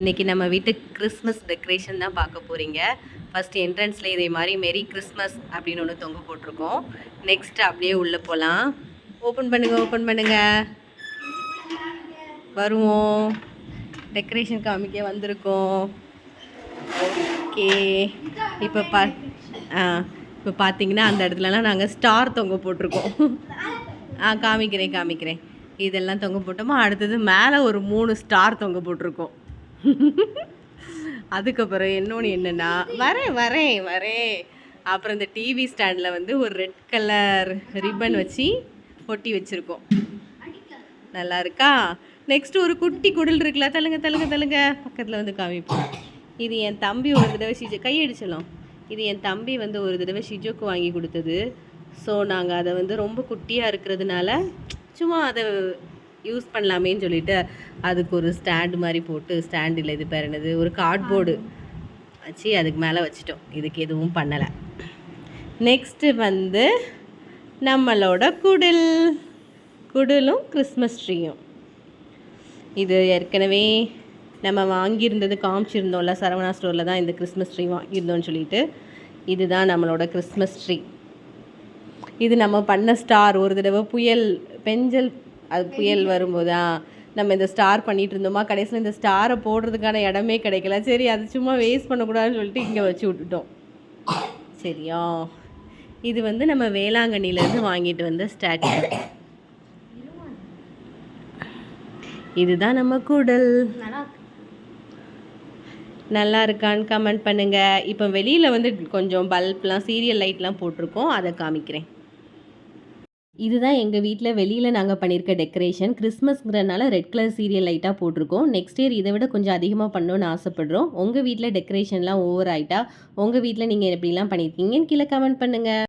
இன்றைக்கி நம்ம வீட்டு கிறிஸ்மஸ் டெக்கரேஷன் தான் பார்க்க போகிறீங்க. ஃபஸ்ட்டு என்ட்ரன்ஸில் இதே மாதிரி மெரி கிறிஸ்மஸ் அப்படின்னு ஒன்று தொங்க போட்டிருக்கோம். நெக்ஸ்ட்டு அப்படியே உள்ளே போகலாம். ஓப்பன் பண்ணுங்கள். வருவோம். டெக்கரேஷன் காமிக்க வந்திருக்கோம். ஓகே, இப்போ பார்த்தீங்கன்னா அந்த இடத்துலலாம் நாங்கள் ஸ்டார் தொங்க போட்டிருக்கோம். காமிக்கிறேன். இதெல்லாம் தொங்க போட்டோமா. அடுத்தது மேலே ஒரு 3 ஸ்டார் தொங்க போட்டிருக்கோம். அதுக்கப்புறம் இன்னொன்று என்னென்னா வரேன். அப்புறம் இந்த டிவி ஸ்டாண்டில் வந்து ஒரு ரெட் கலர் ரிப்பன் வச்சு ஒட்டி வச்சுருக்கோம். நல்லா இருக்கா? நெக்ஸ்ட்டு ஒரு குட்டி குடில் இருக்குல்ல, தள்ளுங்க பக்கத்தில் வந்து காமிப்போம். இது என் தம்பி ஒரு தடவை கையடிச்சலாம். இது என் தம்பி வந்து ஒரு தடவை ஷிஜோக்கு வாங்கி கொடுத்தது. ஸோ நாங்கள் அதை வந்து ரொம்ப குட்டியாக இருக்கிறதுனால சும்மா அதை யூஸ் பண்ணலாமேன்னு சொல்லிட்டு அதுக்கு ஒரு ஸ்டாண்டு மாதிரி போட்டு, ஸ்டாண்டில் இது பேர் என்னது, ஒரு கார்ட்போர்டு வச்சு அதுக்கு மேலே வச்சிட்டோம். இதுக்கு எதுவும் பண்ணலை. நெக்ஸ்ட்டு வந்து நம்மளோட குடிலும் கிறிஸ்மஸ் ட்ரீயும். இது ஏற்கனவே நம்ம வாங்கியிருந்தது காமிச்சிருந்தோம்ல, சரவணா ஸ்டோரில் தான் இந்த கிறிஸ்மஸ் ட்ரீ வாங்கியிருந்தோம்னு சொல்லிட்டு. இதுதான் நம்மளோட கிறிஸ்மஸ் ட்ரீ. இது நம்ம பண்ண ஸ்டார். ஒரு தடவை புயல் வரும்போதா நம்ம இந்த ஸ்டார் பண்ணிகிட்டு இருந்தோமா, கடைசியில் இந்த ஸ்டாரை போடுறதுக்கான இடமே கிடைக்கல. சரி, அது சும்மா வேஸ்ட் பண்ணக்கூடாதுன்னு சொல்லிட்டு இங்கே வச்சு விட்டுட்டோம். சரியா? இது வந்து நம்ம வேளாங்கண்ணிலேருந்து வாங்கிட்டு வந்த ஸ்டாச்சு. இதுதான் நம்ம குடல். நல்லா இருக்கான்னு கமெண்ட் பண்ணுங்கள். இப்போ வெளியில் வந்து கொஞ்சம் பல்ப்லாம், சீரியல் லைட்லாம் போட்டிருக்கோம், அதை காமிக்கிறேன். இதுதான் எங்கள் வீட்டில் வெளியில் நாங்கள் பண்ணியிருக்க டெக்கரேஷன். கிறிஸ்மஸ்ங்கிறனால ரெட் கலர் சீரியல் லைட்டாக போட்டிருக்கோம். நெக்ஸ்ட் இயர் இதை விட கொஞ்சம் அதிகமாக பண்ணணும்னு ஆசைப்படுறோம். உங்கள் வீட்டில் டெக்கரேஷன்லாம் ஓவர் ஆகிட்டா உங்கள் வீட்டில் நீங்கள் எப்படிலாம் பண்ணியிருக்கீங்கன்னு கீழே கமெண்ட் பண்ணுங்கள்.